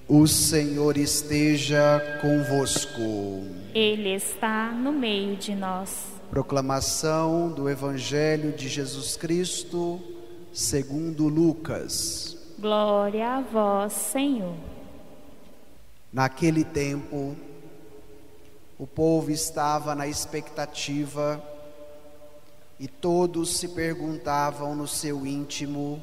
O Senhor esteja convosco. Ele está no meio de nós. Proclamação do Evangelho de Jesus Cristo, segundo Lucas. Glória a vós, Senhor. Naquele tempo, o povo estava na expectativa e todos se perguntavam no seu íntimo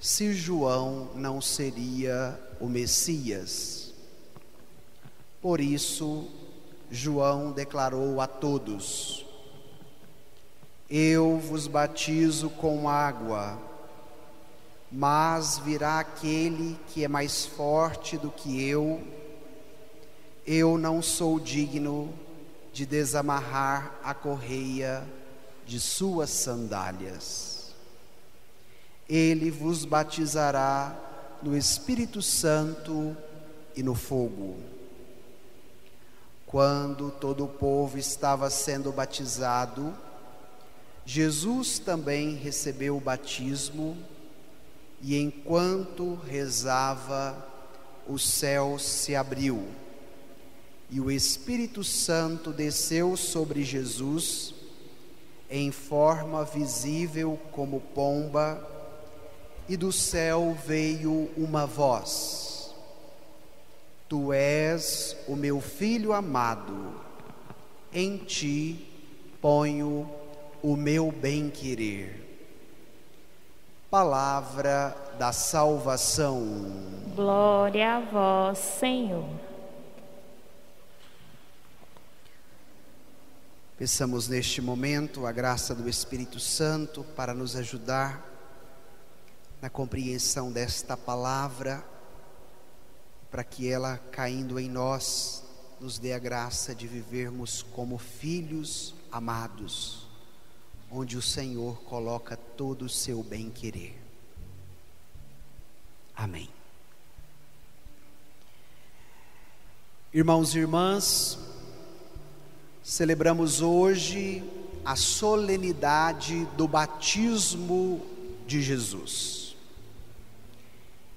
se João não seria o Messias. Por isso, João declarou a todos: Eu vos batizo com água, mas virá aquele que é mais forte do que eu não sou digno de desamarrar a correia de suas sandálias. Ele vos batizará no Espírito Santo e no fogo. Quando todo o povo estava sendo batizado, Jesus também recebeu o batismo, e enquanto rezava, o céu se abriu, e o Espírito Santo desceu sobre Jesus, em forma visível como pomba, e do céu veio uma voz: Tu és o meu Filho amado, em ti ponho o meu bem-querer. Palavra da salvação. Glória a vós, Senhor. Peçamos neste momento a graça do Espírito Santo para nos ajudar na compreensão desta palavra, para que ela, caindo em nós, nos dê a graça de vivermos como filhos amados, onde o Senhor coloca todo o seu bem-querer. Amém. Irmãos e irmãs, celebramos hoje a solenidade do batismo de Jesus.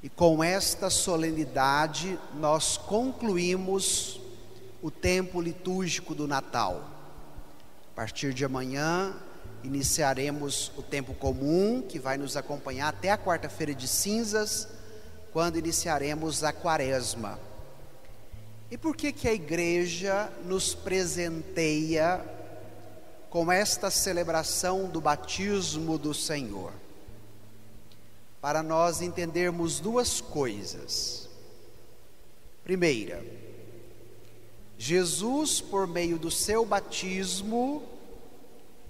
E com esta solenidade nós concluímos o tempo litúrgico do Natal. A partir de amanhã iniciaremos o tempo comum, que vai nos acompanhar até a quarta-feira de cinzas, quando iniciaremos a quaresma. E por que a igreja nos presenteia com esta celebração do batismo do Senhor? Para nós entendermos duas coisas. Primeira, Jesus, por meio do seu batismo,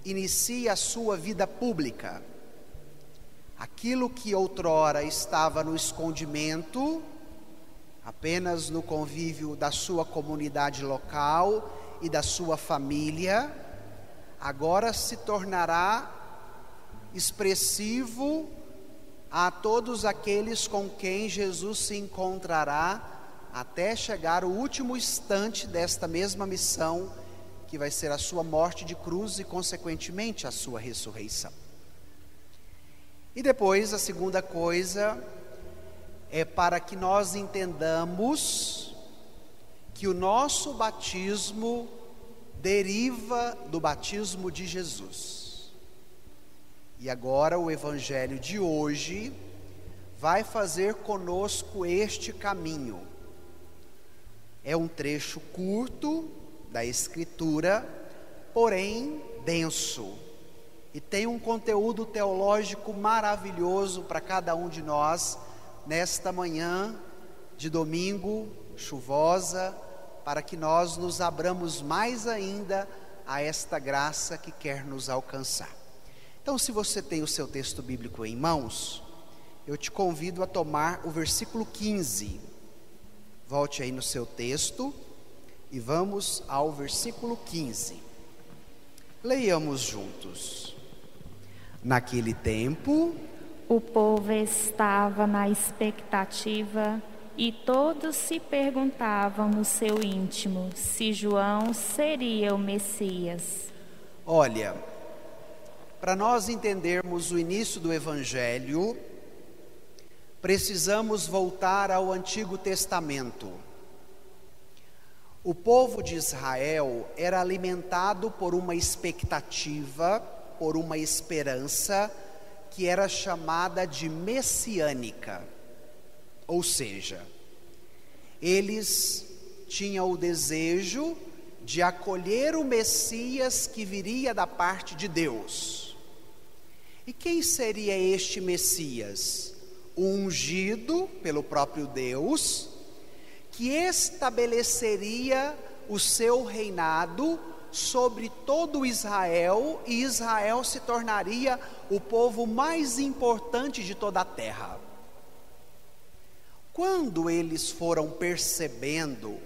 inicia a sua vida pública. Aquilo que outrora estava no escondimento, apenas no convívio da sua comunidade local e da sua família, agora se tornará expressivo a todos aqueles com quem Jesus se encontrará, até chegar o último instante desta mesma missão, que vai ser a sua morte de cruz e consequentemente a sua ressurreição. E depois, a segunda coisa é para que nós entendamos que o nosso batismo deriva do batismo de Jesus. E agora o Evangelho de hoje vai fazer conosco este caminho. É um trecho curto da Escritura, porém denso, e tem um conteúdo teológico maravilhoso para cada um de nós nesta manhã de domingo chuvosa, para que nós nos abramos mais ainda a esta graça que quer nos alcançar. Então, se você tem o seu texto bíblico em mãos, eu te convido a tomar o versículo 15. Volte aí no seu texto e vamos ao versículo 15. Leiamos juntos. Naquele tempo, o povo estava na expectativa e todos se perguntavam no seu íntimo se João seria o Messias. olha, para nós entendermos o início do Evangelho, precisamos voltar ao Antigo Testamento. O povo de Israel era alimentado por uma expectativa, por uma esperança, que era chamada de messiânica. Ou seja, eles tinham o desejo de acolher o Messias que viria da parte de Deus. E quem seria este Messias? O ungido pelo próprio Deus, que estabeleceria o seu reinado sobre todo Israel, e Israel se tornaria o povo mais importante de toda a terra. Quando eles foram percebendo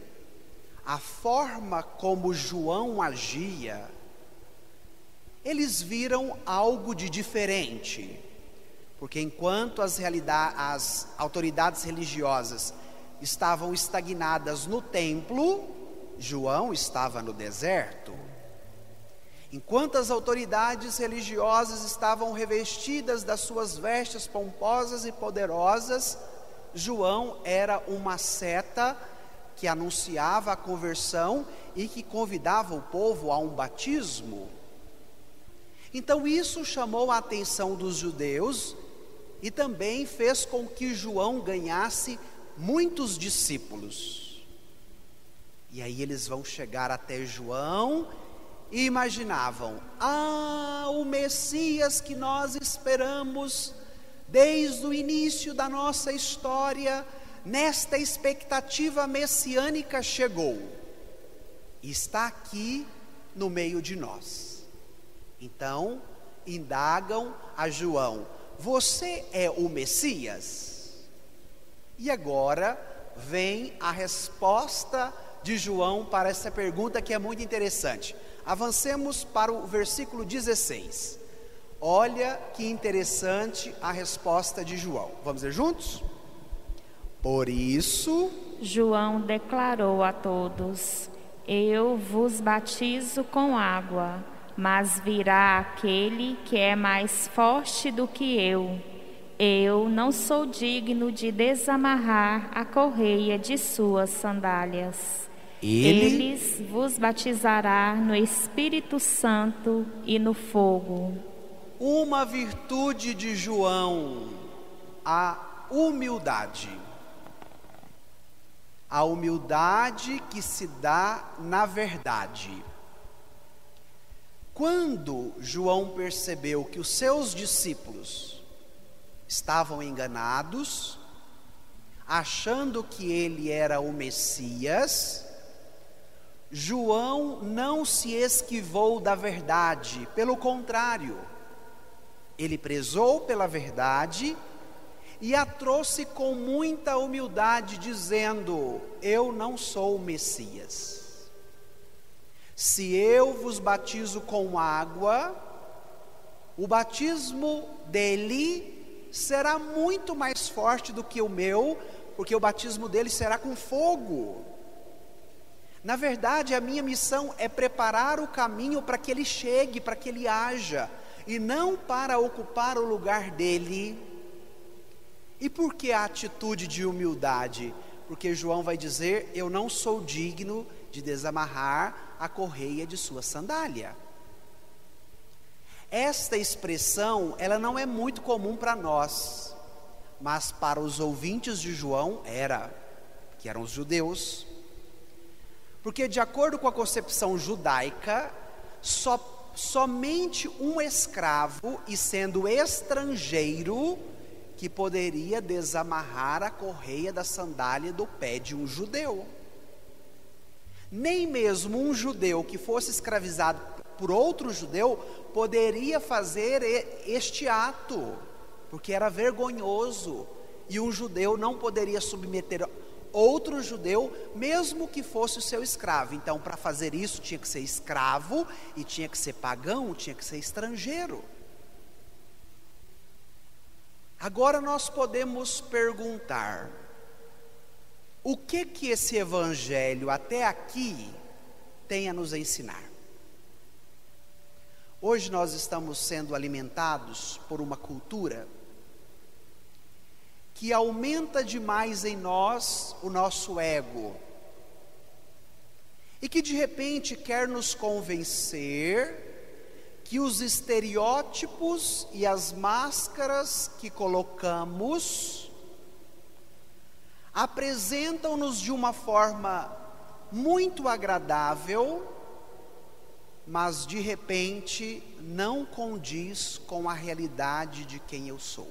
a forma como João agia, eles viram algo de diferente, porque enquanto as autoridades religiosas estavam estagnadas no templo, João estava no deserto. Enquanto as autoridades religiosas estavam revestidas das suas vestes pomposas e poderosas, João era uma seta que anunciava a conversão e que convidava o povo a um batismo. Então isso chamou a atenção dos judeus e também fez com que João ganhasse muitos discípulos. E aí eles vão chegar até João e imaginavam: o Messias que nós esperamos desde o início da nossa história, nesta expectativa messiânica, chegou e está aqui no meio de nós. Então indagam a João: você é o Messias? E agora vem a resposta de João para essa pergunta, que é muito interessante. Avancemos para o versículo 16. Olha que interessante a resposta de João. Vamos ler juntos? Por isso, João declarou a todos: eu vos batizo com água, mas virá aquele que é mais forte do que eu. Eu não sou digno de desamarrar a correia de suas sandálias. Ele vos batizará no Espírito Santo e no fogo. Uma virtude de João, a humildade. A humildade que se dá na verdade. Quando João percebeu que os seus discípulos estavam enganados, achando que ele era o Messias, João não se esquivou da verdade, pelo contrário, ele prezou pela verdade e a trouxe com muita humildade, dizendo: eu não sou o Messias. Se eu vos batizo com água, o batismo dele será muito mais forte do que o meu, porque o batismo dele será com fogo. Na verdade, a minha missão é preparar o caminho para que ele chegue, para que ele haja, e não para ocupar o lugar dele. E por que a atitude de humildade? Porque João vai dizer: eu não sou digno de desamarrar a correia de sua sandália. Esta expressão, ela não é muito comum para nós, mas para os ouvintes de João que eram os judeus. Porque de acordo com a concepção judaica, somente um escravo, e sendo estrangeiro, que poderia desamarrar a correia da sandália do pé de um judeu. Nem mesmo um judeu que fosse escravizado por outro judeu poderia fazer este ato, porque era vergonhoso, e um judeu não poderia submeter outro judeu, mesmo que fosse o seu escravo. Então, para fazer isso, tinha que ser escravo, e tinha que ser pagão, tinha que ser estrangeiro. Agora nós podemos perguntar: o que esse evangelho até aqui tem a nos ensinar? Hoje nós estamos sendo alimentados por uma cultura que aumenta demais em nós o nosso ego, e que de repente quer nos convencer que os estereótipos e as máscaras que colocamos apresentam-nos de uma forma muito agradável, mas de repente não condiz com a realidade de quem eu sou.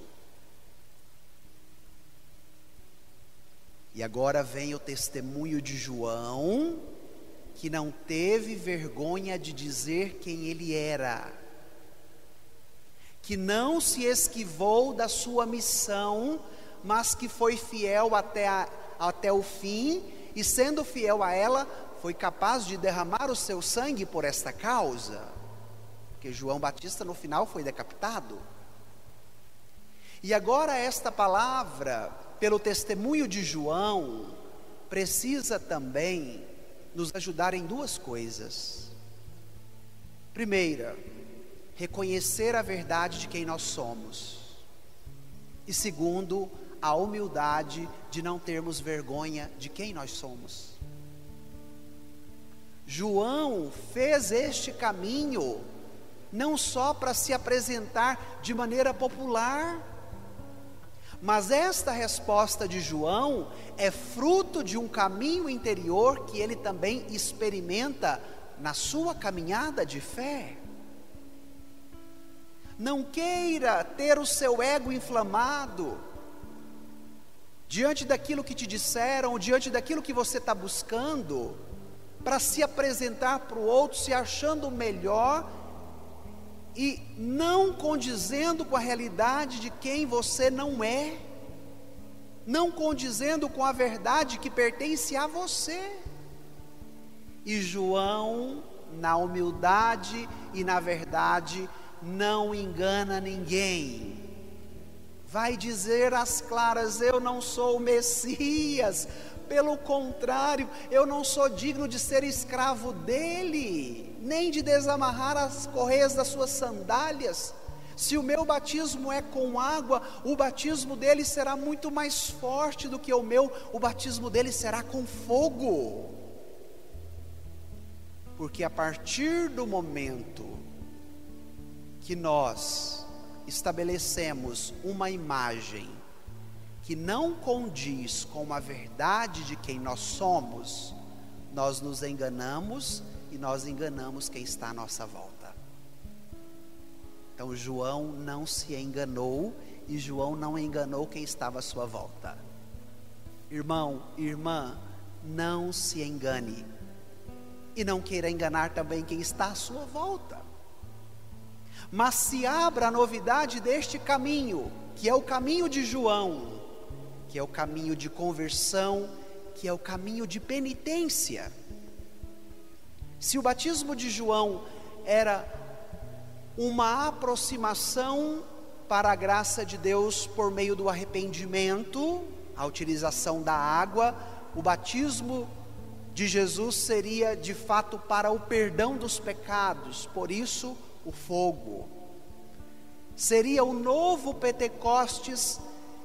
E agora vem o testemunho de João, que não teve vergonha de dizer quem ele era, que não se esquivou da sua missão, mas que foi fiel até o fim, e sendo fiel a ela, foi capaz de derramar o seu sangue por esta causa, porque João Batista no final foi decapitado. E agora esta palavra, pelo testemunho de João, precisa também nos ajudar em duas coisas. Primeira, reconhecer a verdade de quem nós somos. E segundo, a humildade de não termos vergonha de quem nós somos. João fez este caminho não só para se apresentar de maneira popular, mas esta resposta de João é fruto de um caminho interior que ele também experimenta na sua caminhada de fé. Não queira ter o seu ego inflamado diante daquilo que te disseram, diante daquilo que você está buscando, para se apresentar para o outro se achando melhor e não condizendo com a realidade de quem você não é, não condizendo com a verdade que pertence a você. E João, na humildade e na verdade, não engana ninguém. Vai dizer às claras: eu não sou o Messias, pelo contrário, eu não sou digno de ser escravo dele, nem de desamarrar as correias das suas sandálias. Se o meu batismo é com água, o batismo dele será muito mais forte do que o meu, o batismo dele será com fogo. Porque a partir do momento que nós estabelecemos uma imagem que não condiz com a verdade de quem nós somos, nós nos enganamos e nós enganamos quem está à nossa volta. Então João não se enganou e João não enganou quem estava à sua volta. Irmão, irmã, não se engane e não queira enganar também quem está à sua volta. Mas se abra a novidade deste caminho, que é o caminho de João, que é o caminho de conversão, que é o caminho de penitência. Se o batismo de João era uma aproximação para a graça de Deus por meio do arrependimento, a utilização da água, o batismo de Jesus seria de fato para o perdão dos pecados, por isso o fogo. Seria o novo Pentecostes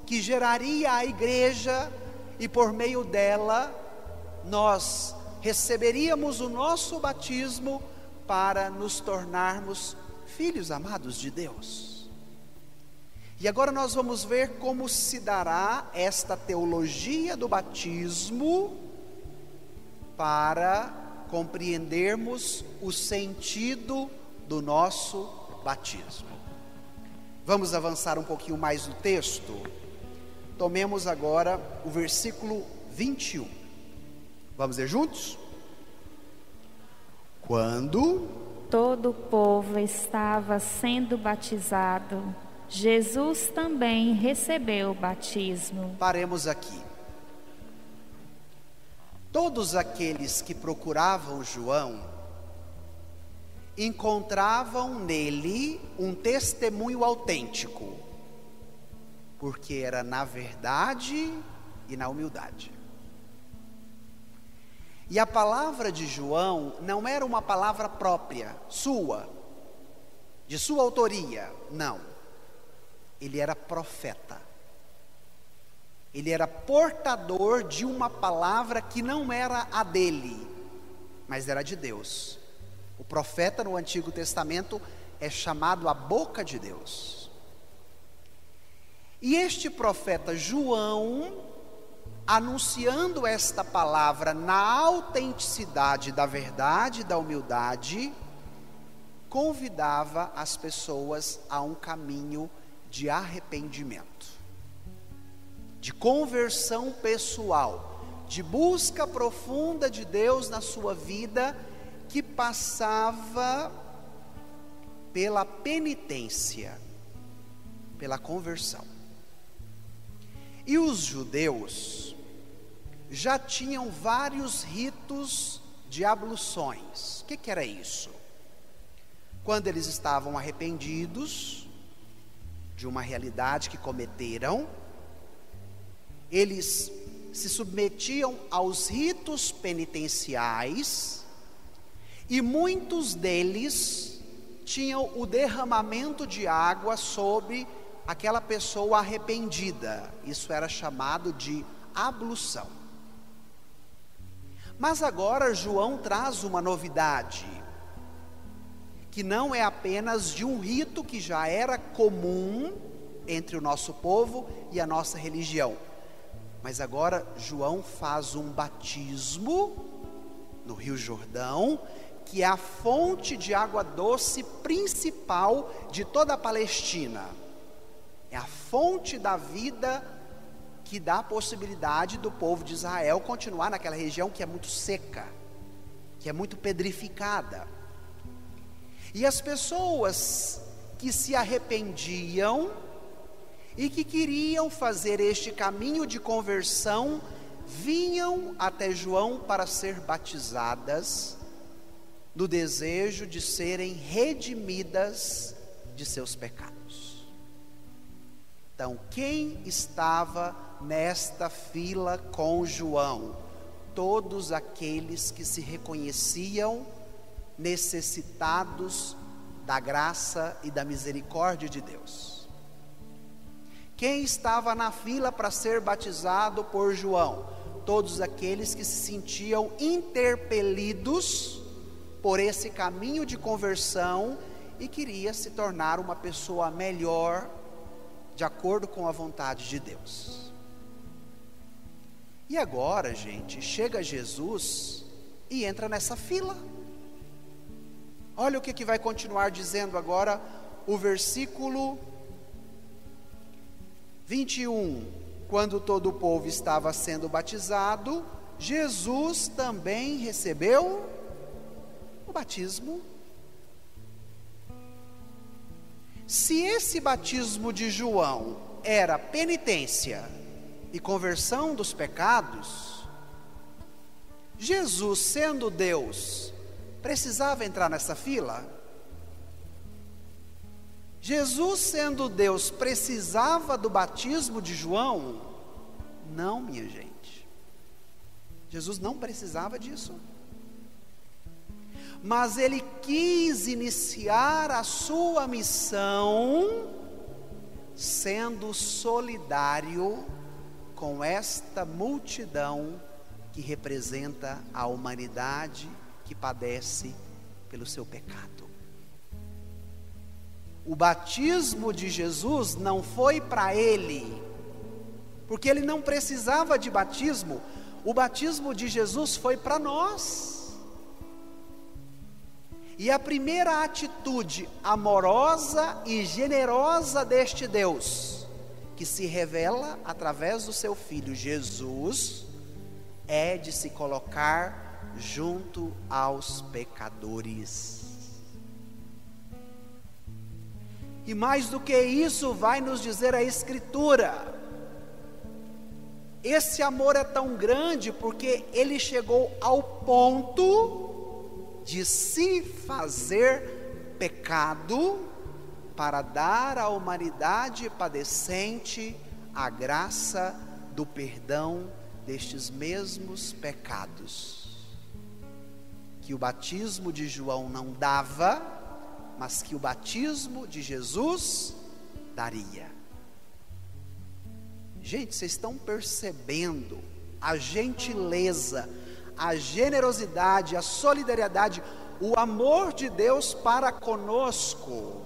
que geraria a igreja, e por meio dela nós receberíamos o nosso batismo para nos tornarmos filhos amados de Deus. E agora nós vamos ver como se dará esta teologia do batismo para compreendermos o sentido do nosso batismo. Vamos avançar um pouquinho mais no texto. Tomemos agora o versículo 21. Vamos ler juntos? Quando todo o povo estava sendo batizado, Jesus também recebeu o batismo. Paremos aqui. Todos aqueles que procuravam João encontravam nele um testemunho autêntico. porque era na verdade e na humildade. E a palavra de João não era uma palavra própria, sua, de sua autoria, não. Ele era profeta. Ele era portador de uma palavra que não era a dele, mas era de Deus. O profeta no Antigo Testamento é chamado a boca de Deus. E este profeta João, anunciando esta palavra na autenticidade da verdade e da humildade, convidava as pessoas a um caminho de arrependimento, de conversão pessoal, de busca profunda de Deus na sua vida, que passava pela penitência, pela conversão. E os judeus já tinham vários ritos de abluções. O que era isso? Quando eles estavam arrependidos de uma realidade que cometeram, eles se submetiam aos ritos penitenciais, e muitos deles tinham o derramamento de água sobre aquela pessoa arrependida. Isso era chamado de ablução. Mas agora João traz uma novidade, que não é apenas de um rito que já era comum entre o nosso povo e a nossa religião, mas agora João faz um batismo no Rio Jordão, que é a fonte de água doce principal de toda a Palestina. É a fonte da vida que dá a possibilidade do povo de Israel continuar naquela região que é muito seca, que é muito pedrificada. E as pessoas que se arrependiam e que queriam fazer este caminho de conversão, vinham até João para ser batizadas, no desejo de serem redimidas de seus pecados. Então, quem estava nesta fila com João? Todos aqueles que se reconheciam necessitados da graça e da misericórdia de Deus. Quem estava na fila para ser batizado por João? Todos aqueles que se sentiam interpelidos por esse caminho de conversão e queria se tornar uma pessoa melhor, de acordo com a vontade de Deus. E agora, gente, chega Jesus e entra nessa fila. Olha o que vai continuar dizendo agora o versículo 21. Quando todo o povo estava sendo batizado, Jesus também recebeu o batismo. Se esse batismo de João era penitência e conversão dos pecados, Jesus, sendo Deus, precisava entrar nessa fila? Jesus, sendo Deus, precisava do batismo de João? Não, minha gente. Jesus não precisava disso. Mas ele quis iniciar a sua missão sendo solidário com esta multidão que representa a humanidade que padece pelo seu pecado. O batismo de Jesus não foi para ele, porque ele não precisava de batismo. O batismo de Jesus foi para nós. E a primeira atitude amorosa e generosa deste Deus, que se revela através do seu Filho Jesus, é de se colocar junto aos pecadores. E mais do que isso, vai nos dizer a Escritura, esse amor é tão grande porque ele chegou ao ponto de se fazer pecado para dar à humanidade padecente a graça do perdão destes mesmos pecados, que o batismo de João não dava, mas que o batismo de Jesus daria. Gente, vocês estão percebendo a gentileza, a generosidade, a solidariedade, o amor de Deus para conosco?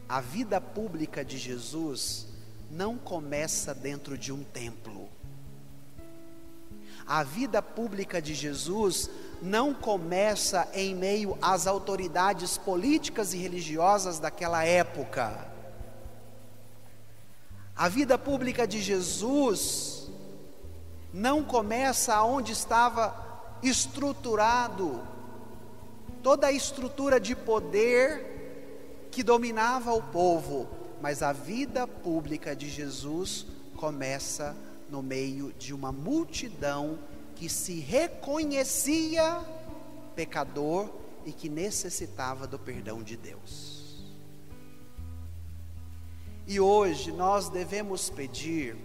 A vida pública de Jesus não começa dentro de um templo. A vida pública de Jesus não começa em meio às autoridades políticas e religiosas daquela época. A vida pública de Jesus não começa onde estava estruturado toda a estrutura de poder que dominava o povo, mas a vida pública de Jesus começa no meio de uma multidão que se reconhecia pecador e que necessitava do perdão de Deus. E hoje nós devemos pedir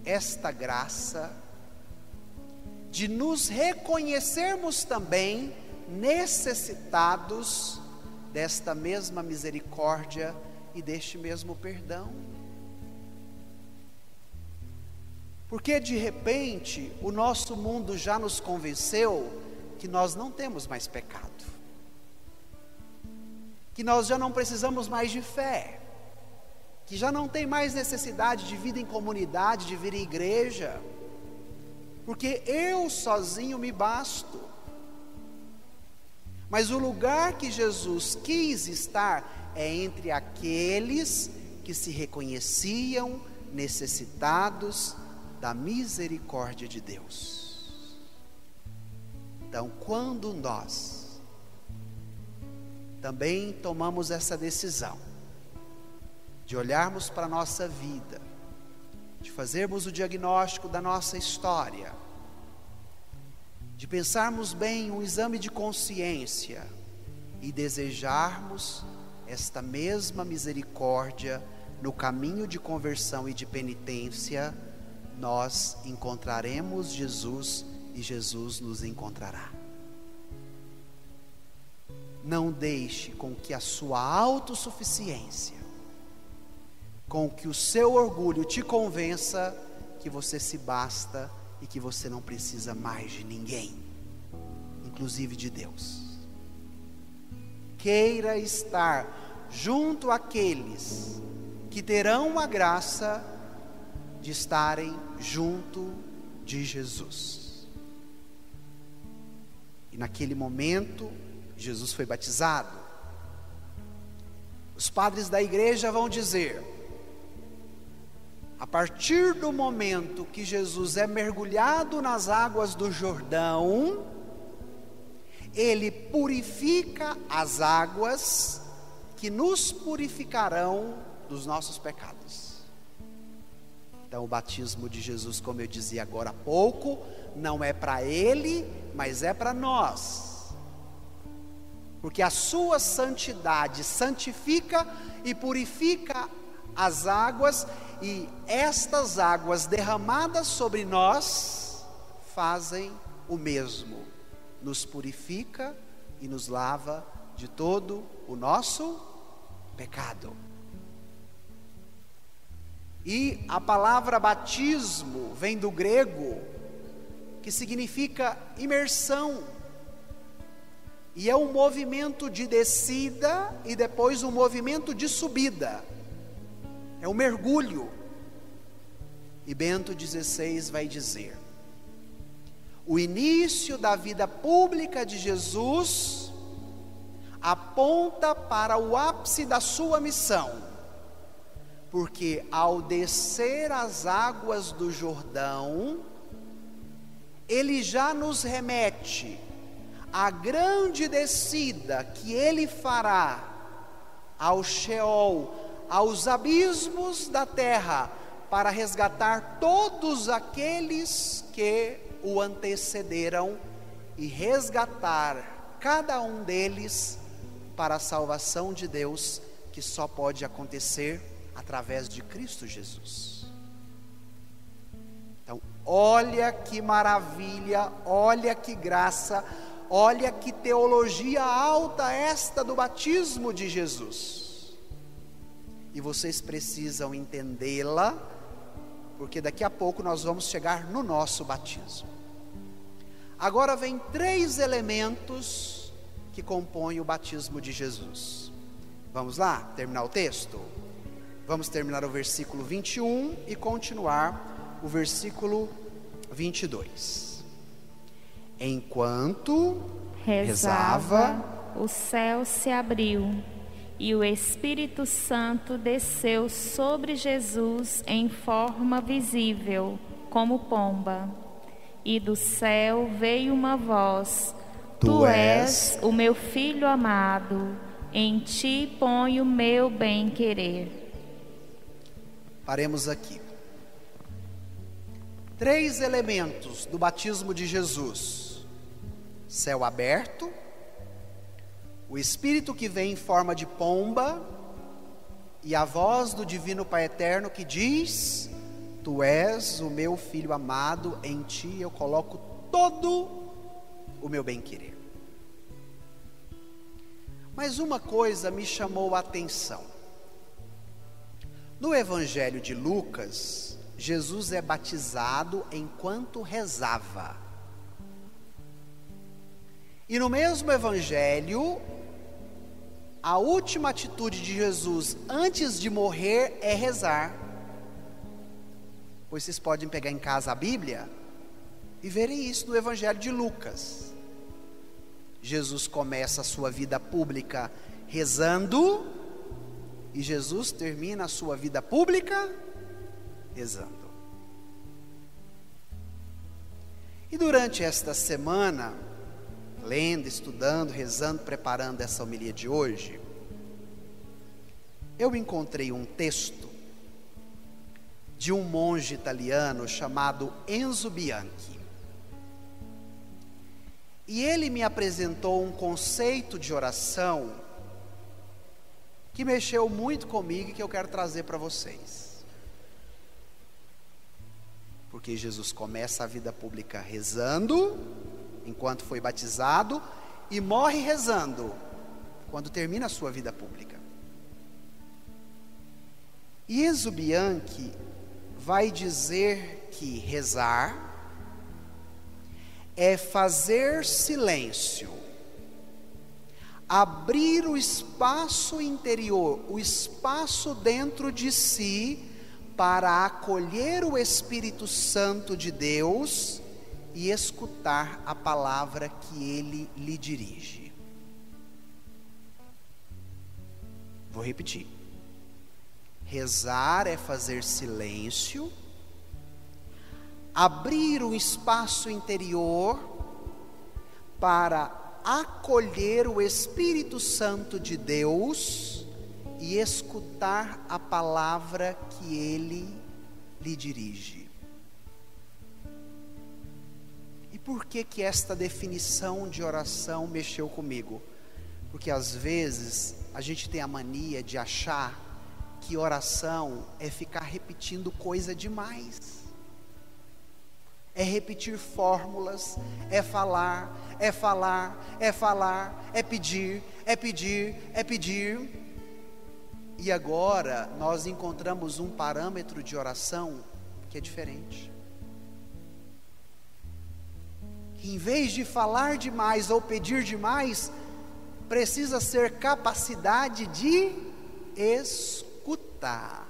esta graça de nos reconhecermos também necessitados desta mesma misericórdia e deste mesmo perdão. Porque de repente o nosso mundo já nos convenceu que nós não temos mais pecado, que nós já não precisamos mais de fé, que já não tem mais necessidade de vida em comunidade, de vir em igreja, porque eu sozinho me basto. Mas o lugar que Jesus quis estar é entre aqueles que se reconheciam necessitados da misericórdia de Deus. Então, quando nós também tomamos essa decisão de olharmos para a nossa vida, de fazermos o diagnóstico da nossa história, de pensarmos bem um exame de consciência e desejarmos esta mesma misericórdia no caminho de conversão e de penitência, nós encontraremos Jesus e Jesus nos encontrará. Não deixe com que a sua autossuficiência, com que o seu orgulho te convença que você se basta e que você não precisa mais de ninguém, inclusive de Deus. Queira estar junto àqueles que terão a graça de estarem junto de Jesus. E naquele momento, Jesus foi batizado. Os padres da igreja vão dizer: a partir do momento que Jesus é mergulhado nas águas do Jordão, ele purifica as águas que nos purificarão dos nossos pecados. Então o batismo de Jesus, como eu dizia agora há pouco, não é para ele, mas é para nós, porque a sua santidade santifica e purifica as águas, e estas águas derramadas sobre nós fazem o mesmo, nos purifica e nos lava de todo o nosso pecado. E a palavra batismo vem do grego, que significa imersão, e é um movimento de descida e depois um movimento de subida, é um mergulho. E Bento XVI vai dizer: o início da vida pública de Jesus aponta para o ápice da sua missão, porque ao descer as águas do Jordão, ele já nos remete à grande descida que ele fará ao Sheol, aos abismos da terra, para resgatar todos aqueles que o antecederam e resgatar cada um deles para a salvação de Deus, que só pode acontecer através de Cristo Jesus. Então, olha que maravilha, olha que graça, olha que teologia alta esta do batismo de Jesus. E vocês precisam entendê-la, porque daqui a pouco nós vamos chegar no nosso batismo. Agora vem 3 elementos que compõem o batismo de Jesus. Vamos lá, terminar o texto? Vamos terminar o versículo 21 e continuar o versículo 22. Enquanto rezava, o céu se abriu e o Espírito Santo desceu sobre Jesus em forma visível, como pomba. E do céu veio uma voz: Tu és o meu Filho amado, em ti ponho o meu bem-querer. Paremos aqui. 3 elementos do batismo de Jesus: céu aberto, o Espírito que vem em forma de pomba e a voz do Divino Pai Eterno que diz: Tu és o meu Filho amado, em ti eu coloco todo o meu bem-querer. Mas uma coisa me chamou a atenção. No Evangelho de Lucas, Jesus é batizado enquanto rezava. E no mesmo Evangelho, a última atitude de Jesus antes de morrer é rezar. Pois vocês podem pegar em casa a Bíblia e verem isso no Evangelho de Lucas. Jesus começa a sua vida pública rezando, e Jesus termina a sua vida pública rezando. E durante esta semana, lendo, estudando, rezando, preparando essa homilia de hoje, eu encontrei um texto de um monge italiano chamado Enzo Bianchi. E ele me apresentou um conceito de oração que mexeu muito comigo e que eu quero trazer para vocês. Porque Jesus começa a vida pública rezando, enquanto foi batizado, e morre rezando, quando termina a sua vida pública. E Enzo Bianchi vai dizer que rezar é fazer silêncio, abrir o espaço interior, o espaço dentro de si, para acolher o Espírito Santo de Deus e escutar a palavra que Ele lhe dirige. Vou repetir. Rezar é fazer silêncio, abrir um espaço interior para acolher o Espírito Santo de Deus e escutar a palavra que Ele lhe dirige. E por que esta definição de oração mexeu comigo? Porque às vezes a gente tem a mania de achar que oração é ficar repetindo coisa demais. É repetir fórmulas, é falar, é falar, é falar, é pedir, é pedir, é pedir. E agora nós encontramos um parâmetro de oração que é diferente. Em vez de falar demais ou pedir demais, precisa ser capacidade de escutar.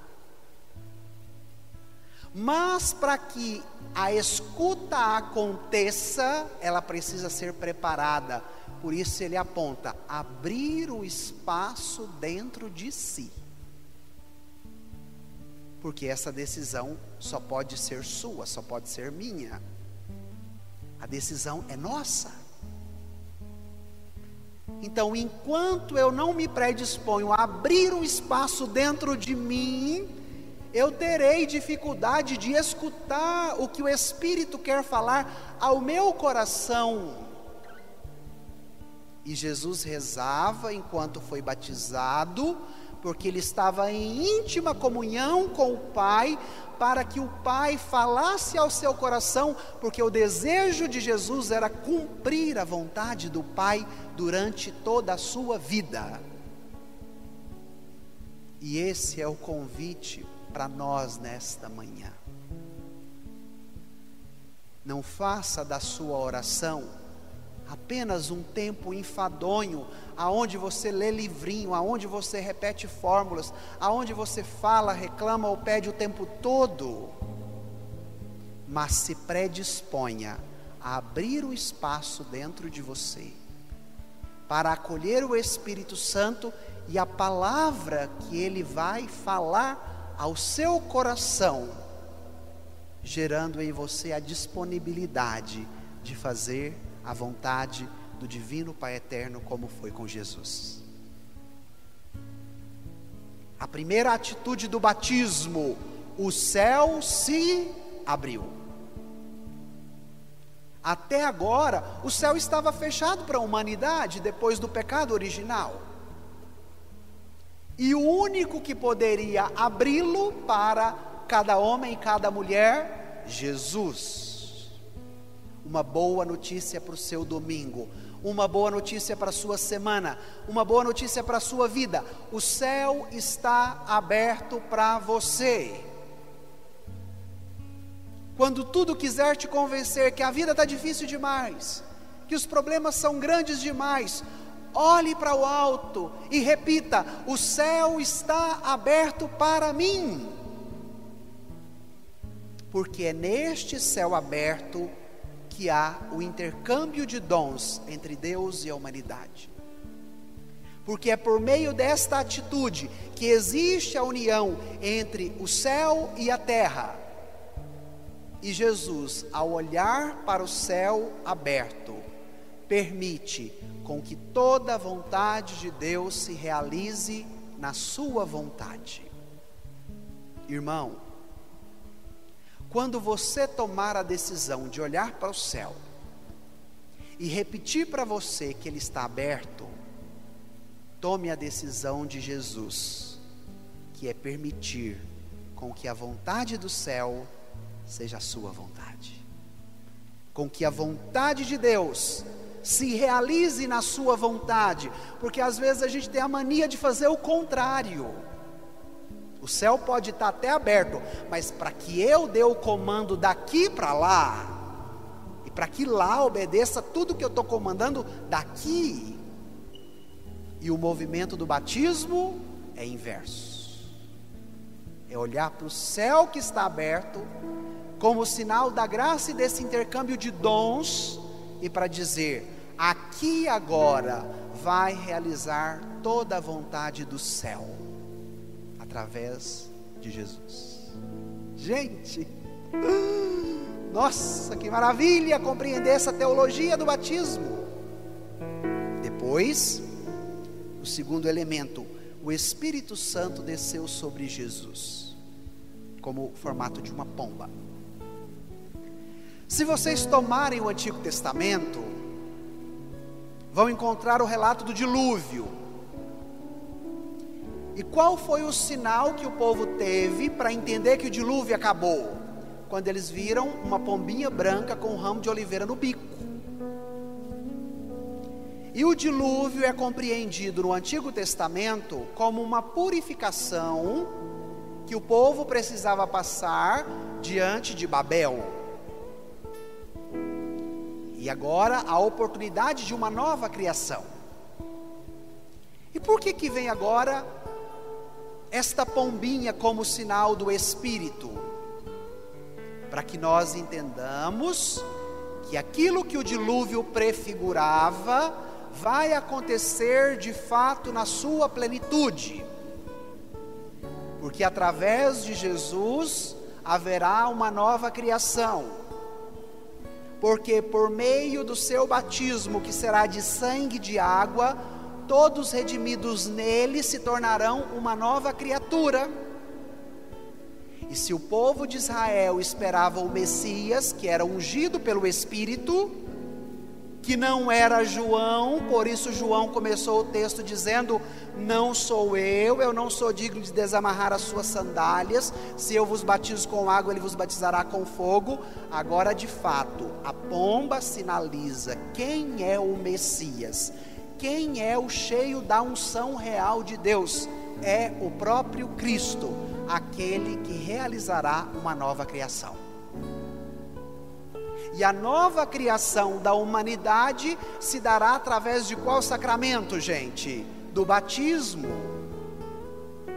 Mas para que a escuta aconteça, ela precisa ser preparada. Por isso ele aponta: abrir o espaço dentro de si. Porque essa decisão só pode ser sua, só pode ser minha. A decisão é nossa. Então, enquanto eu não me predisponho a abrir um espaço dentro de mim, eu terei dificuldade de escutar o que o Espírito quer falar ao meu coração. E Jesus rezava enquanto foi batizado, porque ele estava em íntima comunhão com o Pai, para que o Pai falasse ao seu coração, porque o desejo de Jesus era cumprir a vontade do Pai durante toda a sua vida. E esse é o convite para nós nesta manhã. Não faça da sua oração apenas um tempo enfadonho, aonde você lê livrinho, aonde você repete fórmulas, aonde você fala, reclama ou pede o tempo todo. Mas se predisponha a abrir o espaço dentro de você, para acolher o Espírito Santo e a palavra que Ele vai falar ao seu coração, gerando em você a disponibilidade de fazer a vontade do Divino Pai Eterno, como foi com Jesus. A primeira atitude do batismo, o céu se abriu. Até agora, o céu estava fechado para a humanidade, depois do pecado original. E o único que poderia abri-lo para cada homem e cada mulher, Jesus. Uma boa notícia para o seu domingo, uma boa notícia para a sua semana, uma boa notícia para a sua vida: o céu está aberto para você. Quando tudo quiser te convencer que a vida está difícil demais, que os problemas são grandes demais, olhe para o alto e repita: o céu está aberto para mim. Porque é neste céu aberto que há o intercâmbio de dons entre Deus e a humanidade. Porque é por meio desta atitude que existe a união entre o céu e a terra. E Jesus, ao olhar para o céu aberto, permite com que toda a vontade de Deus se realize na sua vontade. Irmão, quando você tomar a decisão de olhar para o céu e repetir para você que ele está aberto, tome a decisão de Jesus, que é permitir com que a vontade do céu seja a sua vontade, com que a vontade de Deus se realize na sua vontade, porque às vezes a gente tem a mania de fazer o contrário. O céu pode estar até aberto, mas para que eu dê o comando daqui para lá, e para que lá obedeça tudo que eu estou comandando daqui, e o movimento do batismo é inverso, é olhar para o céu que está aberto, como sinal da graça e desse intercâmbio de dons, e para dizer: aqui agora vai realizar toda a vontade do céu, através de Jesus. Gente, nossa, que maravilha compreender essa teologia do batismo. Depois, o segundo elemento, o Espírito Santo desceu sobre Jesus, como formato de uma pomba. Se vocês tomarem o Antigo Testamento, vão encontrar o relato do dilúvio. E qual foi o sinal que o povo teve para entender que o dilúvio acabou? Quando eles viram uma pombinha branca com um ramo de oliveira no bico. E o dilúvio é compreendido no Antigo Testamento como uma purificação que o povo precisava passar diante de Babel. E agora a oportunidade de uma nova criação. E por que vem agora esta pombinha como sinal do Espírito? Para que nós entendamos que aquilo que o dilúvio prefigurava vai acontecer de fato na sua plenitude, porque através de Jesus haverá uma nova criação, porque por meio do seu batismo, que será de sangue e de água, todos redimidos nele se tornarão uma nova criatura. E se o povo de Israel esperava o Messias, que era ungido pelo Espírito, que não era João, por isso João começou o texto dizendo: não sou eu não sou digno de desamarrar as suas sandálias, se eu vos batizo com água, ele vos batizará com fogo. Agora, de fato, a pomba sinaliza quem é o Messias, quem é o cheio da unção real de Deus. É o próprio Cristo, aquele que realizará uma nova criação. E a nova criação da humanidade se dará através de qual sacramento, gente? Do batismo.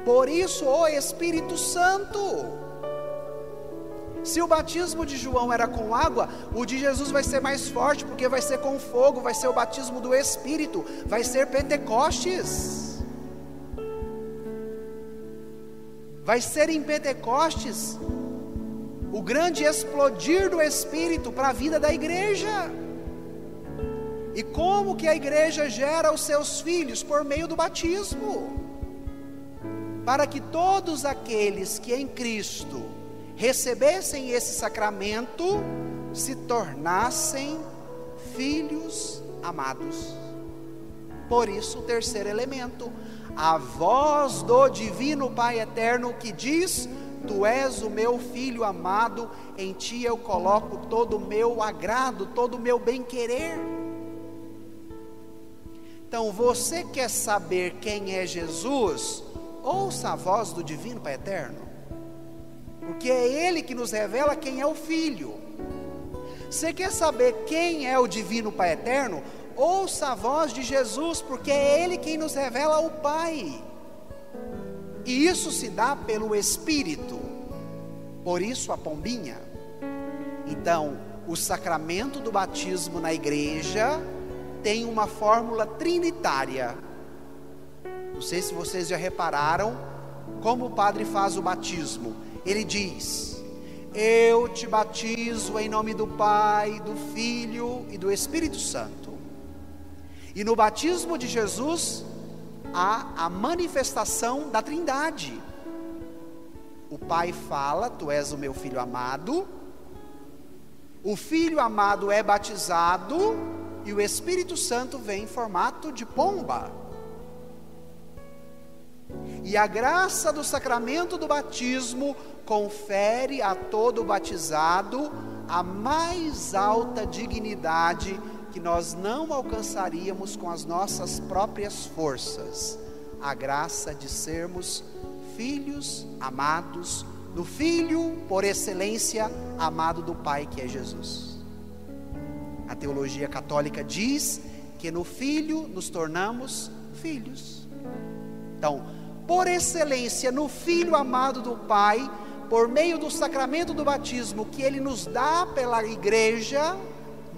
Por isso, o Espírito Santo. Se o batismo de João era com água, o de Jesus vai ser mais forte, porque vai ser com fogo, vai ser o batismo do Espírito, vai ser Pentecostes. Vai ser em Pentecostes o grande explodir do Espírito para a vida da igreja. E como que a igreja gera os seus filhos? Por meio do batismo. Para que todos aqueles que em Cristo recebessem esse sacramento se tornassem filhos amados. Por isso, o terceiro elemento, a voz do divino Pai eterno que diz: tu és o meu filho amado, em ti eu coloco todo o meu agrado, todo o meu bem-querer. Então, você quer saber quem é Jesus? Ouça a voz do divino Pai eterno, porque é Ele que nos revela quem é o Filho. Você quer saber quem é o divino Pai eterno? Ouça a voz de Jesus, porque é Ele quem nos revela o Pai. E isso se dá pelo Espírito. Por isso a pombinha. Então, o sacramento do batismo na igreja tem uma fórmula trinitária. Não sei se vocês já repararam como o padre faz o batismo. Ele diz: eu te batizo em nome do Pai, do Filho e do Espírito Santo. E no batismo de Jesus há a manifestação da Trindade. O Pai fala: tu és o meu filho amado. O filho amado é batizado e o Espírito Santo vem em formato de pomba. E a graça do sacramento do batismo confere a todo batizado a mais alta dignidade que nós não alcançaríamos com as nossas próprias forças: a graça de sermos filhos amados do Filho por excelência amado do Pai, que é Jesus. A teologia católica diz que no Filho nos tornamos filhos. Então, por excelência, no Filho amado do Pai, por meio do sacramento do batismo que Ele nos dá pela igreja,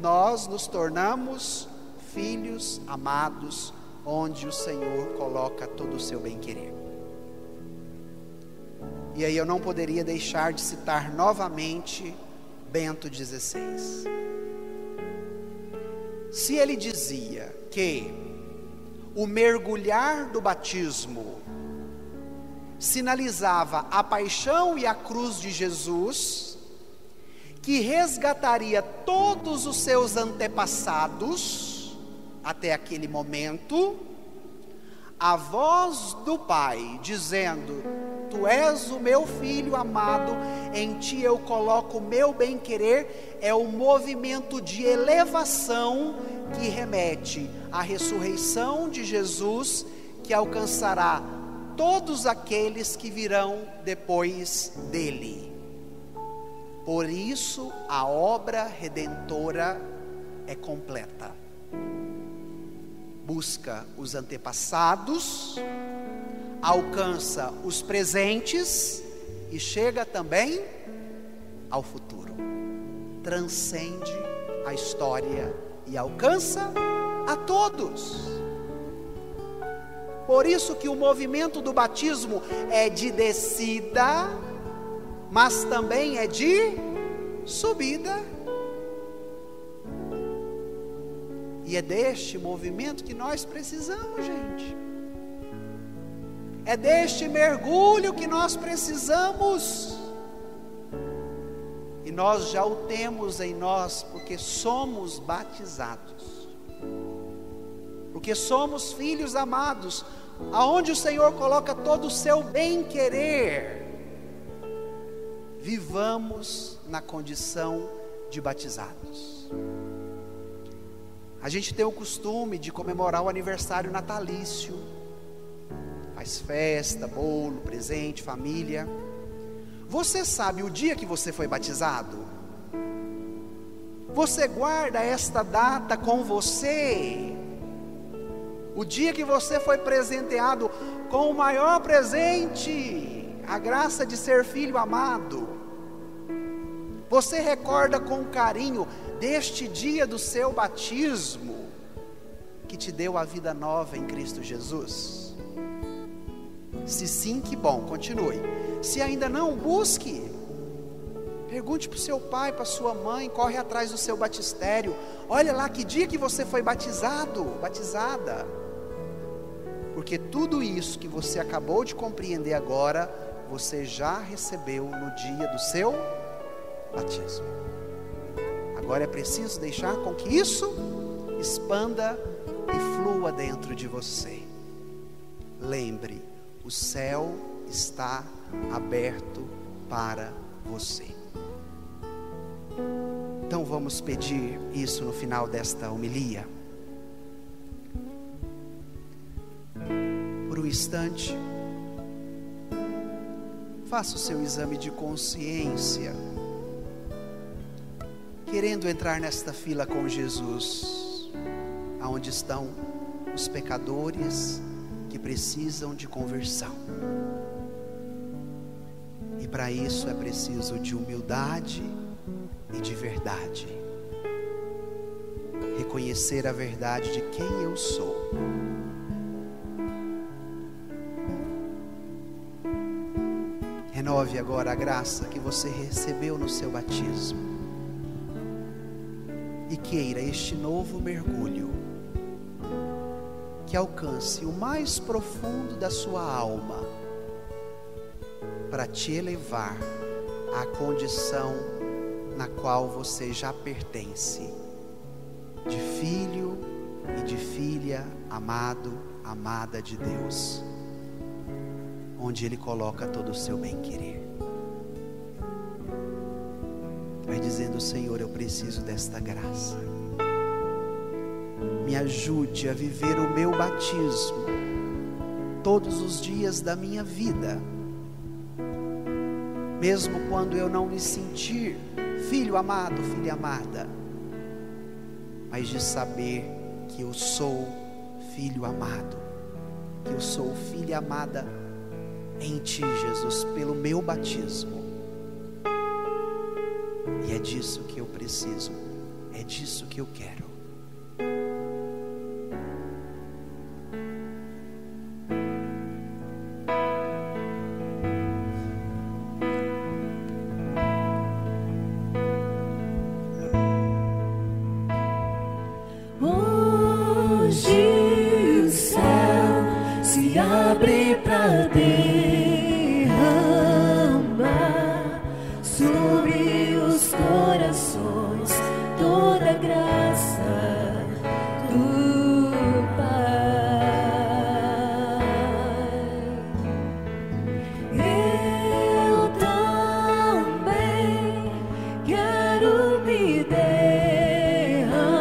nós nos tornamos filhos amados, onde o Senhor coloca todo o seu bem-querer. E aí eu não poderia deixar de citar novamente Bento XVI. Se ele dizia que o mergulhar do batismo sinalizava a paixão e a cruz de Jesus, que resgataria todos os seus antepassados até aquele momento, a voz do Pai dizendo: tu és o meu filho amado, em ti eu coloco o meu bem-querer, é o movimento de elevação que remete à ressurreição de Jesus, que alcançará todos aqueles que virão depois dele. Por isso a obra redentora é completa. Busca os antepassados, alcança os presentes e chega também ao futuro. Transcende a história e alcança a todos. Por isso que o movimento do batismo é de descida, mas também é de subida. E é deste movimento que nós precisamos, gente. É deste mergulho que nós precisamos. E nós já o temos em nós, porque somos batizados. porque somos filhos amados, aonde o Senhor coloca todo o seu bem-querer, vivamos na condição de batizados. A gente tem o costume de comemorar o aniversário natalício, faz festa, bolo, presente, família. Você sabe o dia que você foi batizado? Você guarda esta data com você? O dia que você foi presenteado com o maior presente, a graça de ser filho amado. Você recorda com carinho deste dia do seu batismo, que te deu a vida nova em Cristo Jesus? Se sim, que bom, continue. Se ainda não, busque. Pergunte para o seu pai, para a sua mãe, corre atrás do seu batistério. Olha lá que dia que você foi batizado, batizada. Porque tudo isso que você acabou de compreender agora, você já recebeu no dia do seu batismo. Agora é preciso deixar com que isso expanda e flua dentro de você. Lembre, o céu está aberto para você. Então vamos pedir isso no final desta homilia. Por um instante, faça o seu exame de consciência, querendo entrar nesta fila com Jesus, aonde estão os pecadores que precisam de conversão. E para isso é preciso de humildade e de verdade. Reconhecer a verdade de quem eu sou. Renove agora a graça que você recebeu no seu batismo. E queira este novo mergulho, que alcance o mais profundo da sua alma, para te elevar à condição na qual você já pertence, de filho e de filha amado, amada de Deus, onde Ele coloca todo o seu bem-querer. Vai dizendo: Senhor, eu preciso desta graça, me ajude a viver o meu batismo todos os dias da minha vida, mesmo quando eu não me sentir filho amado, filha amada, mas de saber que eu sou filho amado, que eu sou filha amada em Ti, Jesus, pelo meu batismo. E é disso que eu preciso, é disso que eu quero. Hoje o céu se abre para derramar sobre os corações toda a graça do Pai. Eu também quero me derramar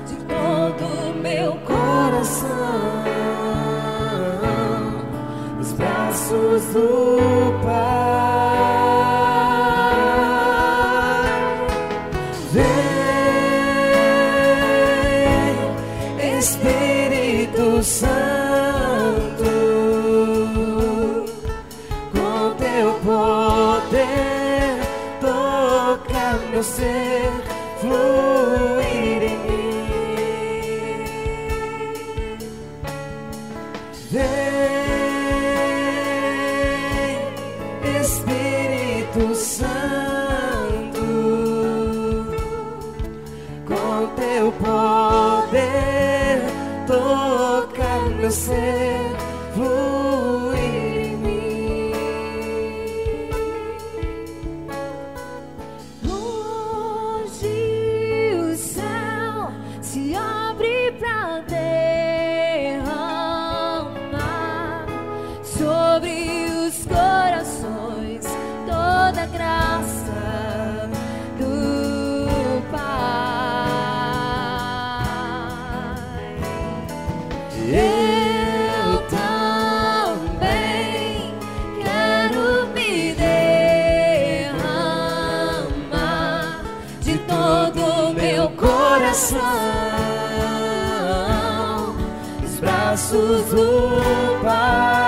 de todo o meu coração nos braços do Pai. Vem, Espírito Santo, com teu poder toca meu ser, fluir em mim. Vem, Espírito Santo, com teu poder toca meu ser, fluir em mim. Hoje o céu se abre eu também quero me derramar de todo o meu coração, nos braços do Pai.